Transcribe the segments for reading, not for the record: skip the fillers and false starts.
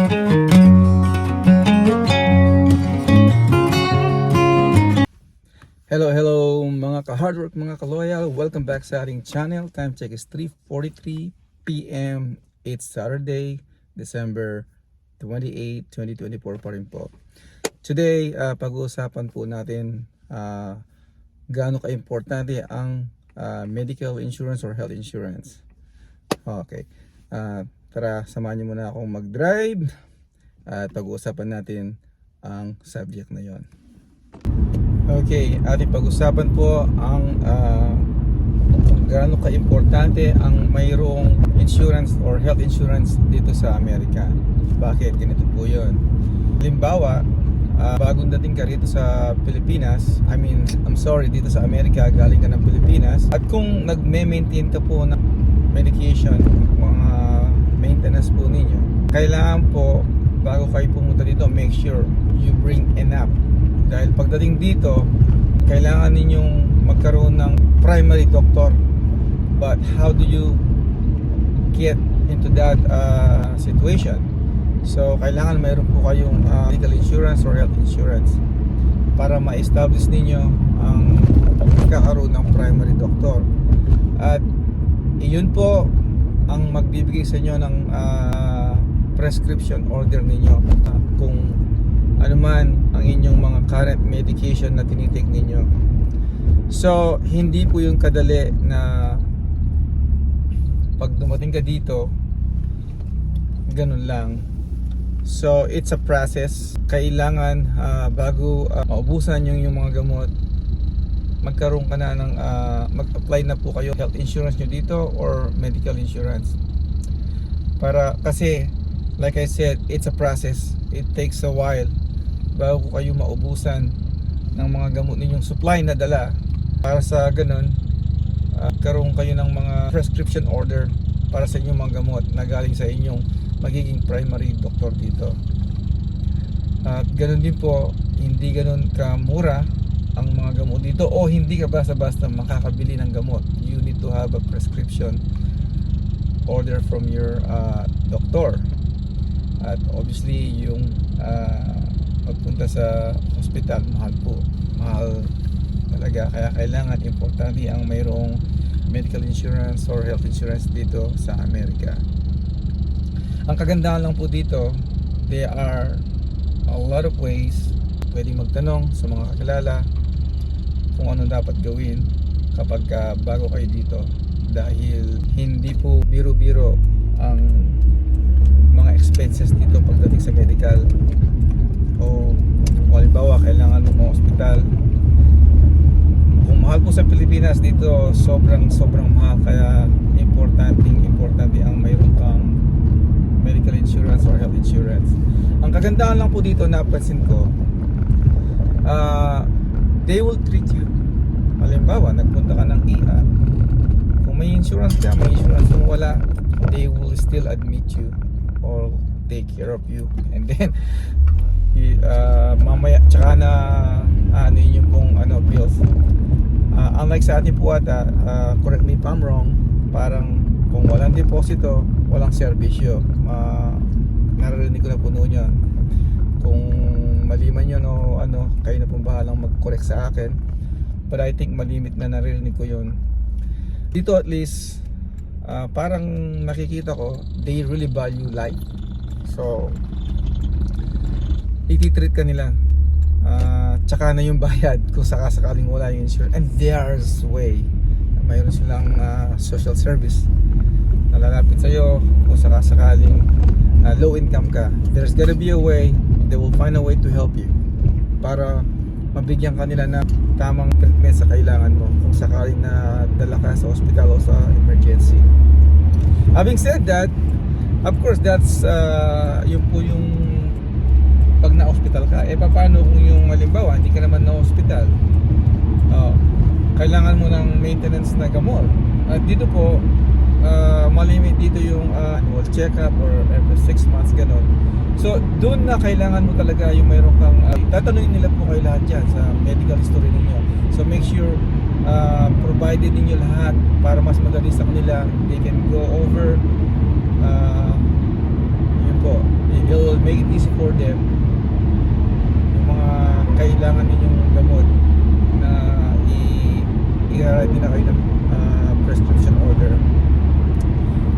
Hello mga ka-hardwork, mga ka-loyal. Welcome back sa ating channel. Time check is 3:43 PM. It's Saturday, December 28, 2024 pa rin po. Today, pag-uusapan po natin gaano ka-importante ang medical insurance or health insurance. Okay. Tara, samahan niyo muna akong mag-drive at pag-uusapan natin ang subject na yon. Okay, ating pag-usapan po ang gaano ka-importante ang mayroong insurance or health insurance dito sa Amerika. Bakit? Ganito po yun. Halimbawa, bagong dating ka rito sa Pilipinas, dito sa Amerika, galing ka ng Pilipinas, at kung nagme-maintain ka po ng medication, mga maintenance po ninyo, kailangan po, bago kayo pumunta dito, make sure you bring enough. Dahil pagdating dito, kailangan ninyong magkaroon ng primary doctor. But how do you get into that situation? So, kailangan mayroon po kayong medical insurance or health insurance para ma-establish ninyo ang pagkakaroon ng primary doctor. At iyon po ang magbibigay sa inyo ng prescription order ninyo kung ano man ang inyong mga current medication na tinitake ninyo. So, hindi po yung kadali na pag dumating ka dito, ganun lang. So, it's a process. Kailangan bago maubusan yung mga gamot, magkaroon ka na ng mag-apply na po kayo health insurance nyo dito or medical insurance. Kasi, like I said, it's a process. It takes a while bago kayo maubusan ng mga gamot ninyong supply na dala. Para sa ganun, karoon kayo ng mga prescription order para sa inyong mga gamot na galing sa inyong magiging primary doctor dito. At ganun din po, hindi ganun kamura ang mga gamot dito, o hindi ka basta-basta makakabili ng gamot. You need to have a prescription order from your doctor. At obviously yung pagpunta sa hospital, mahal talaga. Kaya kailangan, importante ang mayroong medical insurance or health insurance dito sa Amerika. Ang kagandahan lang po dito, there are a lot of ways pwedeng magtanong sa mga kakilala kung ano dapat gawin kapag bago kayo dito, dahil hindi po biro-biro ang mga expenses dito pagdating sa medical. O halimbawa, kailangan mo hospital. Kung mahal po sa Pilipinas, dito sobrang mahal. Kaya importante ang mayroon kang medical insurance or health insurance. Ang kagandahan lang po dito, napansin ko, they will treat you. Halimbawa, nagpunta ka ng ER, kung may insurance ka, may insurance. Kung wala, they will still admit you or take care of you. And then mamaya tsaka na yun yung pong bills. Unlike sa atin po ata, correct me if I'm wrong, parang kung walang deposito, walang serbisyo. Naririnig ko na po noon yun. Kung mali man yun o kayo na pong bahalang mag-correct sa akin, but I think malimit na naririnig ko yun. Dito at least, parang nakikita ko, they really value life. So, ititreat ka nila, tsaka na yung bayad kung sakasakaling wala yung insurance. And there's way, mayroon silang social service na lalapit sa'yo kung sakasakaling low income ka. There's gotta be a way, they will find a way to help you para mabigyan ka nila ng tamang treatment sa kailangan mo kung sakaling na dala ka sa hospital o sa emergency. Having said that, of course, that's yun po yung pag na-hospital ka. Paano kung yung halimbawa hindi ka naman na-hospital? Kailangan mo ng maintenance na gamot. At dito po, malimit dito yung annual check-up or every 6 months, gano'n. So, doon na kailangan mo talaga yung mayroon kang tatanungin nila po kayo lahat dyan sa medical history ninyo. So, make sure provided ninyo lahat para mas madali sa kanila. They can go over yun po, it will make it easy for them, yung mga kailangan ninyong gamot na i-ready na kayo ng prescription order.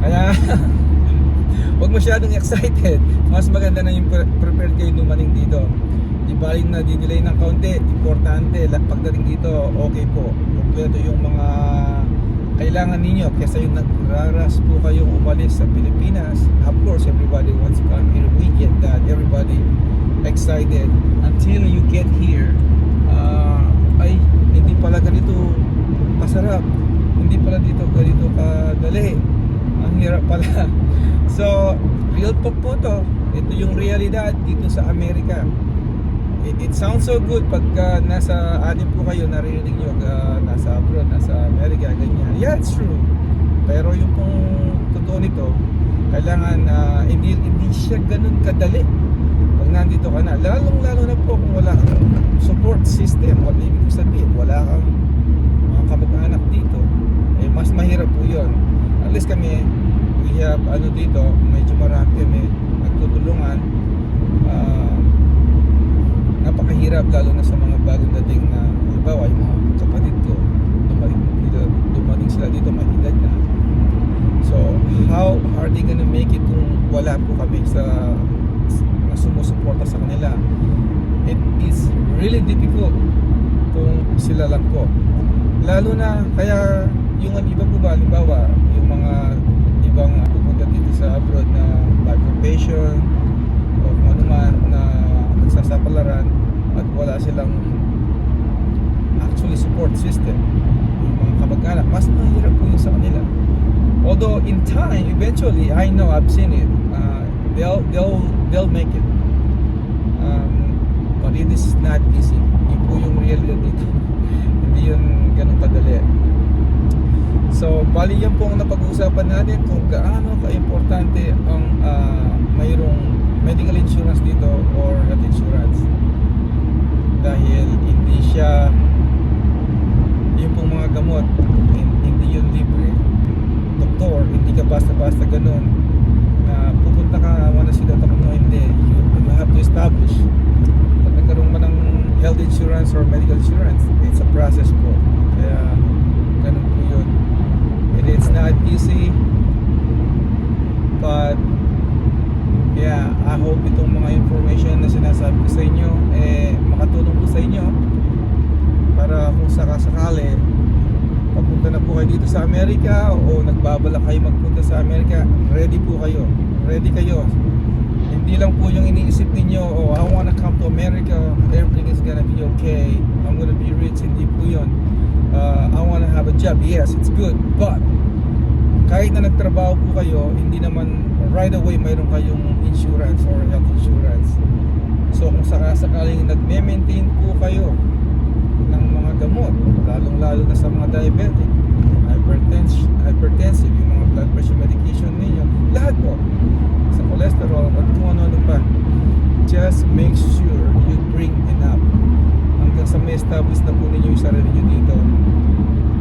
Kaya huwag masyadong excited. Mas maganda na yung prepared kayo dumating dito. Di baling na di-delay ng kaunti. Importante, pagdating dito, okay po. Kompleto yung mga kailangan ninyo kesa yung nagraras po kayong umalis sa Pilipinas. Of course, everybody wants to come here. We get that. Everybody excited until you get here. Ay, hindi pala ganito kasarap. Hindi pala dito ganito kadali. Ang hirap pala. So, real talk po to. Ito yung realidad dito sa Amerika. It sounds so good pagka nasa atin po kayo, narinig nyo nasa abroad, nasa Amerika, ganyan. Yeah, it's true. Pero yung pong totoo nito, kailangan hindi siya ganun kadali pag nandito ka na. Lalo na po kung wala kang support system. What ibig sabihin, wala kang mga kamag-anak dito, eh mas mahirap po yun. At least kami, we have dito, medyo marami kami nagtutulungan. Napakahirap lalo na sa mga bagong dating na halimbawa yung mga kapatid ko dumating sila dito, may edad na. So how are they gonna make it kung wala po kami na sumusuporta sa kanila? It is really difficult kung sila lang po, lalo na kaya yung iba po ba, halimbawa yung mga ibang pupunta dito sa abroad na occupation o kung ano man na nagsasapalaran at wala silang actually support system, yung mga kamag-anak, mas mahirap po yun sa kanila. Although in time, eventually, I know, I've seen it, they'll make it, but it is not easy. Yun po yung reality dito. Hindi yun ganun kadali. So, bali yan po ang napag-uusapan natin kung gaano ka-importante ang mayroong medical insurance dito or health insurance. Dahil hindi siya, yung pong mga gamot, hindi yun libre. Doktor, hindi ka basta-basta ganun na pupunta ka, wala sila takot mo, hindi. You have to establish. Pag nagkaroon mo ng health insurance or medical insurance, it's a process po. Kaya, ganun po yun. And it's not easy, but yeah, I hope itong mga information na sinasabi ko sa inyo makatulong po sa inyo para kung sakasakali papunta na po kayo dito sa Amerika o nagbabalak kayo magpunta sa Amerika, ready po kayo, ready kayo. Hindi lang po yung iniisip ninyo, oh, I wanna come to America, everything is gonna be okay, I'm gonna be rich. Hindi po yun. I wanna have a job, yes, it's good, but kahit na nagtrabaho po kayo, hindi naman right away mayroon kayong insurance or health insurance. So kung sakasakaling nagme-maintain po kayo ng mga gamot, lalong-lalo na sa mga diabetic, hypertensive, yung mga blood pressure medication ninyo, lahat po, sa cholesterol at kung ano-ano pa, just make sure you bring enough hanggang sa may establish na po ninyo yung sarili nyo dito.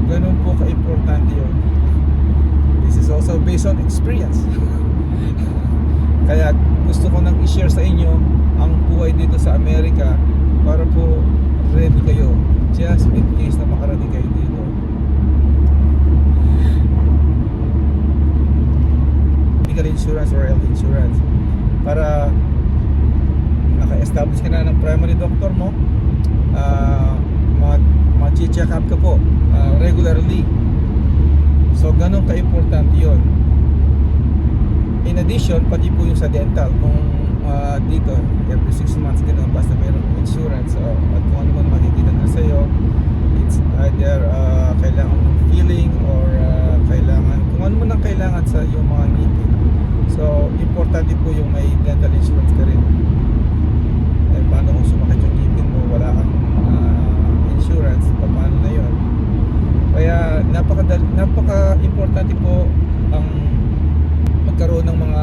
Ganun po ka-importante yun. This is also based on experience. Kaya gusto ko nang i-share sa inyo ang buhay dito sa Amerika para po ready kayo just in case na makarating kayo dito. Medical insurance or health insurance para naka-establish ka na ng primary doctor mo, mag-check up ka po regularly. So ganun ka-importante yun. In addition, pati po yung sa dental, kung dito every 6 months ganun, basta mayroon insurance at kung ano man makikita na sa'yo, it's either kailangan filling or kailangan, kung ano man ang kailangan sa yung mga ngipin. So importante po yung may dental insurance ka rin. Paano kung sumakit yung ngipin mo, wala kang insurance, paano na yun? Kaya napaka-importante po ang magkaroon ng mga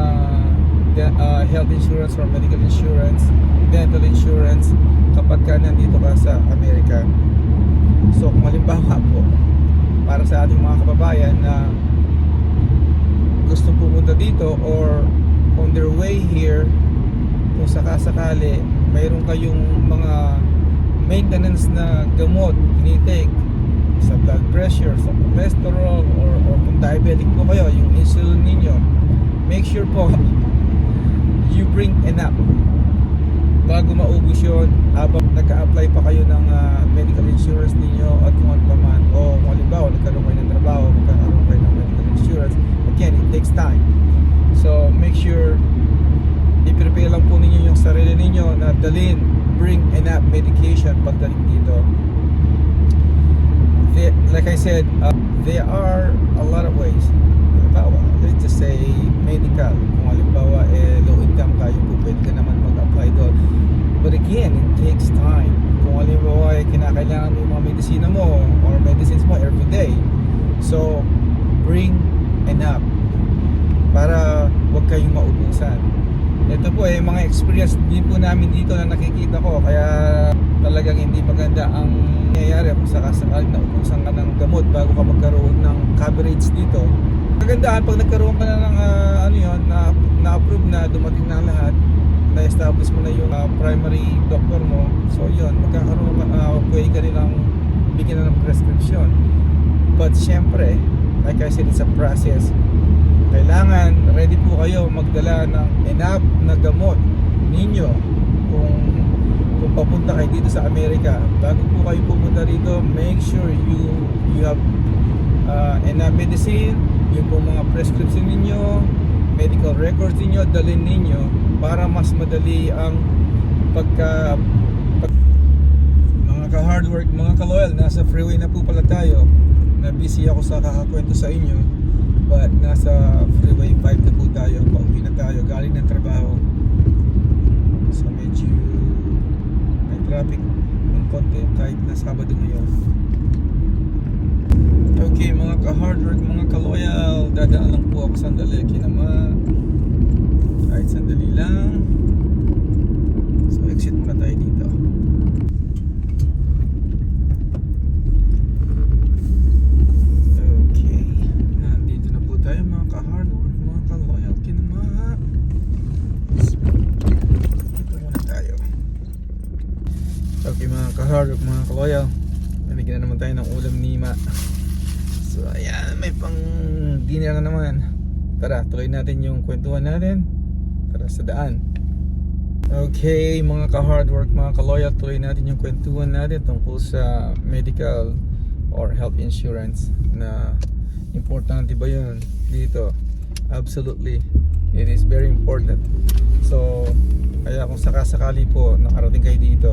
health insurance or medical insurance, dental insurance kapag ka nandito ka sa Amerika. So kung halimbawa po, para sa ating mga kababayan na gustong pumunta dito or on their way here, kung sakasakali mayroon kayong mga maintenance na gamot tinitake sa blood pressure, sa cholesterol, or kung diabetic po kayo, yung insulin ninyo, make sure po you bring enough bago maubos yun habang nagka-apply pa kayo ng medical insurance ninyo at kung ano pa man, o kung halimbawa nagkaroon kayo ng trabaho, magkakaroon kayo ng medical insurance. Again, it takes time, so make sure i-prepare lang po ninyo yung sarili ninyo na bring enough medication pagdating dito. Like I said, there are a lot of ways. Halimbawa, let's just say medical. Kung halimbawa low income kayo, po pwede ka naman mag-apply doon. But again, it takes time. Kung halimbawa kinakailangan mo yung mga medisina mo or medicines mo every day, so bring enough para wag kayong maubusan. Ito po mga experience din po namin dito na nakikita ko, kaya talagang hindi maganda ang nangyayari kung sakasakali na ubusan ka ng gamot bago ka magkaroon ng coverage dito. Kagandahan pag nagkaroon ka na ng na-approve na, dumating na ang lahat, na-establish mo na yung primary doctor mo, so yun, magkakaroon ka, pwede ka nilang bigyan na ng prescription. But syempre, like I said, it's a process. Kailangan ready po kayo magdala ng enough na gamot ninyo kung papunta kayo dito sa Amerika. Bago po kayo pumunta rito, make sure you have enough medicine, yung po mga prescription ninyo, medical records ninyo, dalhin ninyo para mas madali ang mga ka-hard work, mga ka-loyal. Nasa freeway na po pala tayo, na busy ako sa kakakwento sa inyo. But nasa freeway 5 na po tayo, pauwi na tayo galing ng trabaho, so medyo may traffic ng konti kahit na Sabado ngayon. Okay mga ka-hard work, mga ka-loyal, dadaan lang po ako sandali, kahit sandali lang. So exit muna tayo dito. Tayo mga ka-hard work, mga ka-loyal, kinama. Dito muna tayo. Okay mga ka-hard work, mga ka-loyal, nabigyan na naman tayo ng ulam ni Ma. So ayan, may pang dinner na naman. Tara, tuloy natin yung kwentuhan natin. Tara sa daan. Okay mga ka-hard work, mga ka-loyal, tuloy natin yung kwentuhan natin tungkol sa medical or health insurance. Na importante ba yun dito? Absolutely, it is very important. So kaya kung sakasakali po nakarating kayo dito,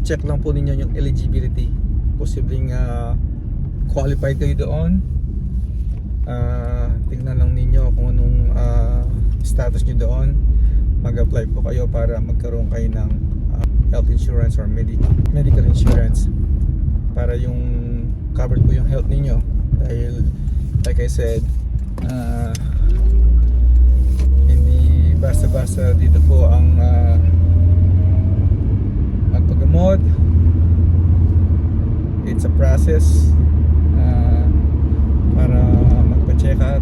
check lang po ninyo yung eligibility. Posibleng qualified kayo doon. Tingnan lang ninyo kung anong status nyo doon. Mag-apply po kayo para magkaroon kayo ng health insurance or medical insurance para yung covered po yung health ninyo. Dahil like I said, hindi basta-basta dito po ang magpagamot. It's a process. Para magpa-check up,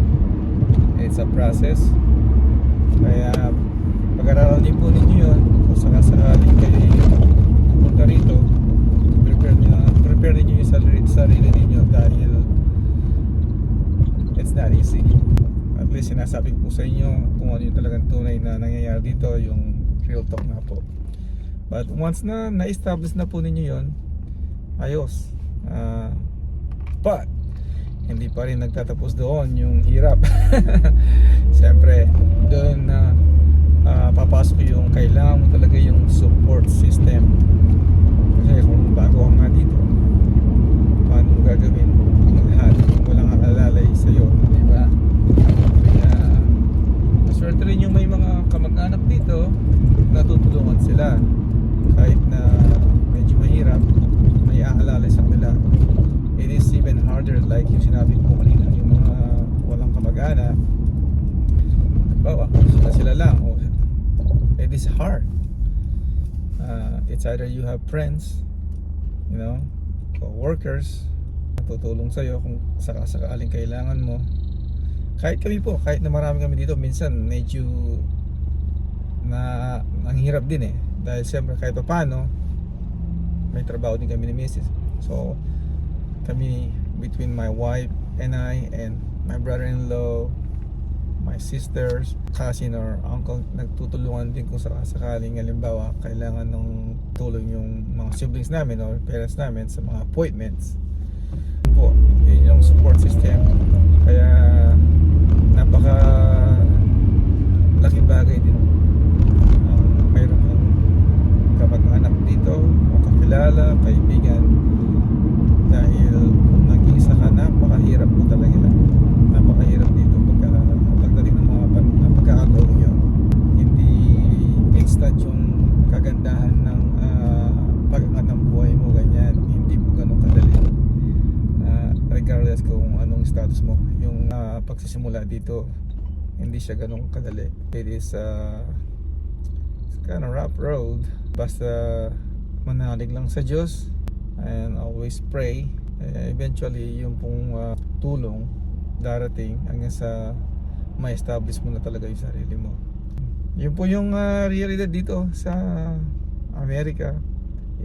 it's a process. Kaya pag-aralan din po ninyo yun. Kung sakasakaling kayo pupunta rito, prepare ninyo yung sarili ninyo, dahil it's not easy. At least sinasabi ko po sa inyo kung ano yung talagang tunay na nangyayari dito, yung real talk na po. But once na na-establish na po ninyo yun, ayos. But hindi pa rin nagtatapos doon yung hirap. Siyempre doon na papasok yung kailangan mo talaga yung support system. Kasi kung bago ka nga dito, paano mo gagawin ang lahat kung walang alalay sa'yo, di ba? Kaya maswerte rin yung may mga kamag-anak dito, natutulungan sila kahit na medyo mahirap, may aalalay sa kanila. It is even harder, like yung sinabi ko kanina, yung mga walang kamag-anak, bawa sila lang, it is hard. It's either you have friends, you know, co-workers, tutulong sa'yo kung sakasakaling kailangan mo. Kahit kami po, kahit na marami kami dito, minsan medyo na ang hirap din dahil siyempre kahit pa paano may trabaho din kami ni Mrs. So kami, between my wife and I and my brother-in-law, my sisters, cousin or uncle, nagtutulungan din kung sakaling halimbawa kailangan ng tulong yung mga siblings namin or parents namin sa mga appointments po. Yun yung support system, kaya napaka laking bagay din ang mayroon kang kamag-anak dito o kakilala, kaibigan, dahil kung nag-iisa ka, napakahirap mo talaga, napakahirap dito pagdating ng mga pagkakataon nyo. Hindi instant yung kagandahan ng pag-angat ng buhay mo, ganyan, hindi mo ganun kadali. Regardless kung anong status mo, yung pagsisimula dito, hindi siya ganun kadali. It is it's kind of rough road, basta manalig lang sa Diyos and always pray. Eventually yung pong tulong darating hanggang sa ma-establish mo na talaga yung sarili mo. Yun po yung realidad dito sa Amerika.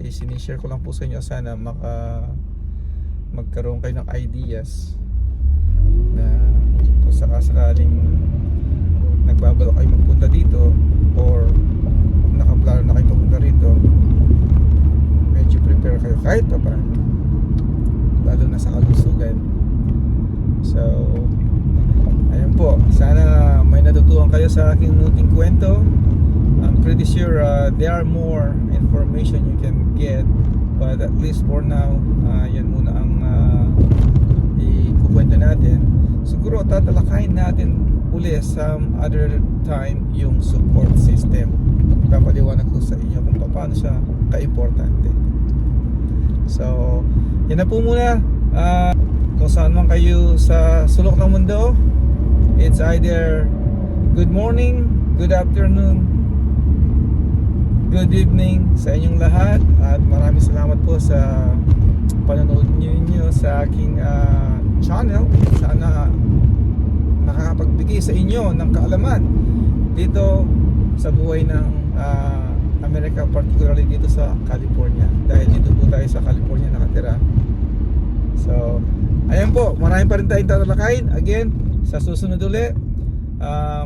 Sinishare ko lang po sa inyo, sana magkaroon kayo ng ideas na kung sakasakaling nagbabalo kayo magpunta dito or nakaplano na kayo magpunta rito, medyo prepare kayo kahit pa paano, lalo na sa kalusugan. So ayun po, sana may natutuhan kayo sa aking munting kwento. I'm pretty sure there are more information you can get, but at least for now, yan muna ang ikukwento natin. Siguro tatalakayin natin uli some other time yung support system. Ipapaliwanag ko sa inyo kung paano siya ka-importante. So yan na po muna. Kung saan man kayo sa sulok ng mundo, it's either good morning, good afternoon, good evening sa inyong lahat, at maraming salamat po sa panonood niyo sa aking channel. Sana nakakapagbigay sa inyo ng kaalaman dito sa buhay ng Amerika, particularly dito sa California, dahil dito po tayo sa California nakatira. So ayan po, marami pa rin tayong tatalakayin. Again, sa susunod ulit,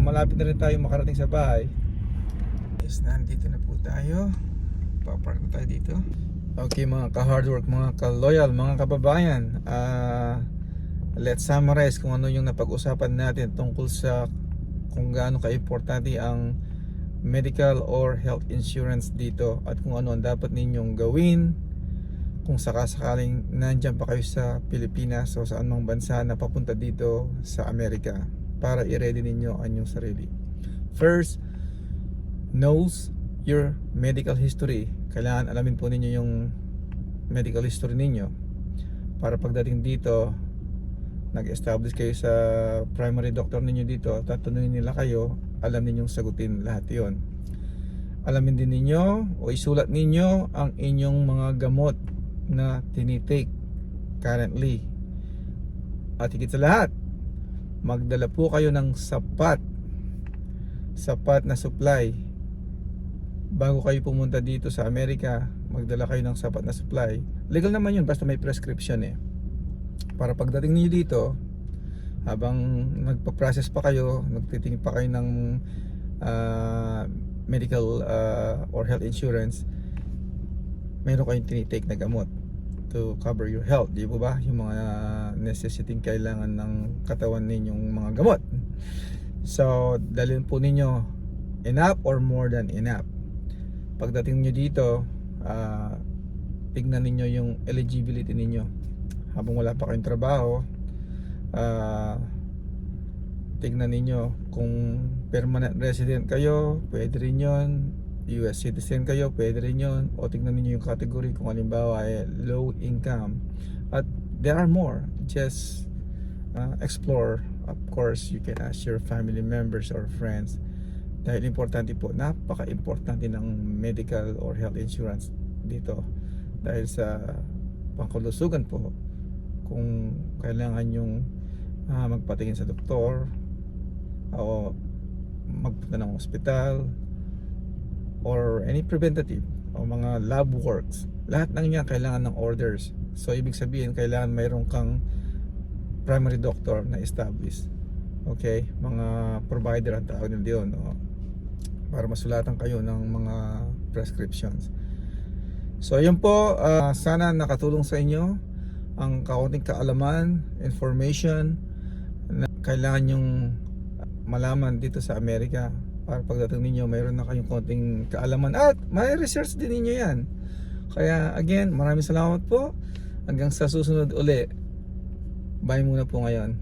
malapit na rin tayo makarating sa bahay. Yes, nandito na po tayo. Papark na tayo dito. Okay mga ka-hardwork, mga ka-loyal, mga kababayan, let's summarize kung ano yung napag-usapan natin tungkol sa kung gaano ka-importante ang medical or health insurance dito, at kung ano ang dapat ninyong gawin kung sakasakaling nandyan pa kayo sa Pilipinas o sa anumang bansa na papunta dito sa Amerika, para i-ready ninyo ang inyong sarili. First, knows your medical history. Kailangan alamin po ninyo yung medical history ninyo para pagdating dito, nag-establish kayo sa primary doctor ninyo dito, tatanungin nila kayo, alam ninyong sagutin lahat yon. Alamin din ninyo o isulat ninyo ang inyong mga gamot na tinitake currently, at higit sa lahat, magdala po kayo ng sapat na supply bago kayo pumunta dito sa Amerika. Magdala kayo ng sapat na supply. Legal naman yun basta may prescription para pagdating niyo dito, habang nagpa-process pa kayo, nagtitingin pa kayo ng medical or health insurance, mayroon kayong tinitake na gamot to cover your health, di ba? Yung mga necessity kailangan ng katawan ninyong mga gamot. So dalhin po ninyo enough or more than enough. Pagdating niyo dito, tignan ninyo yung eligibility ninyo. Habang wala pa kayong trabaho, tignan ninyo kung permanent resident kayo, pwede rin yun. US citizen kayo, pwede rin yun. O tignan niyo yung category kung halimbawa ay low income. At there are more. Just explore. Of course, you can ask your family members or friends. Dahil importante po, napaka-importante ng medical or health insurance dito. Dahil sa pangkalusugan po, kung kailangan yung magpatingin sa doktor o magpunta ng ospital, or any preventative o mga lab works, lahat ng yan kailangan ng orders. So ibig sabihin kailangan mayroon kang primary doctor na established. Okay, mga provider ang tawag nila diyon, no? Para masulatan kayo ng mga prescriptions. So ayun po, sana nakatulong sa inyo ang kaunting kaalaman, information na kailangan yung malaman dito sa Amerika para pagdating ninyo mayroon na kayong konting kaalaman at may research din ninyo yan. Kaya again, maraming salamat po. Hanggang sa susunod uli. Bye muna po ngayon.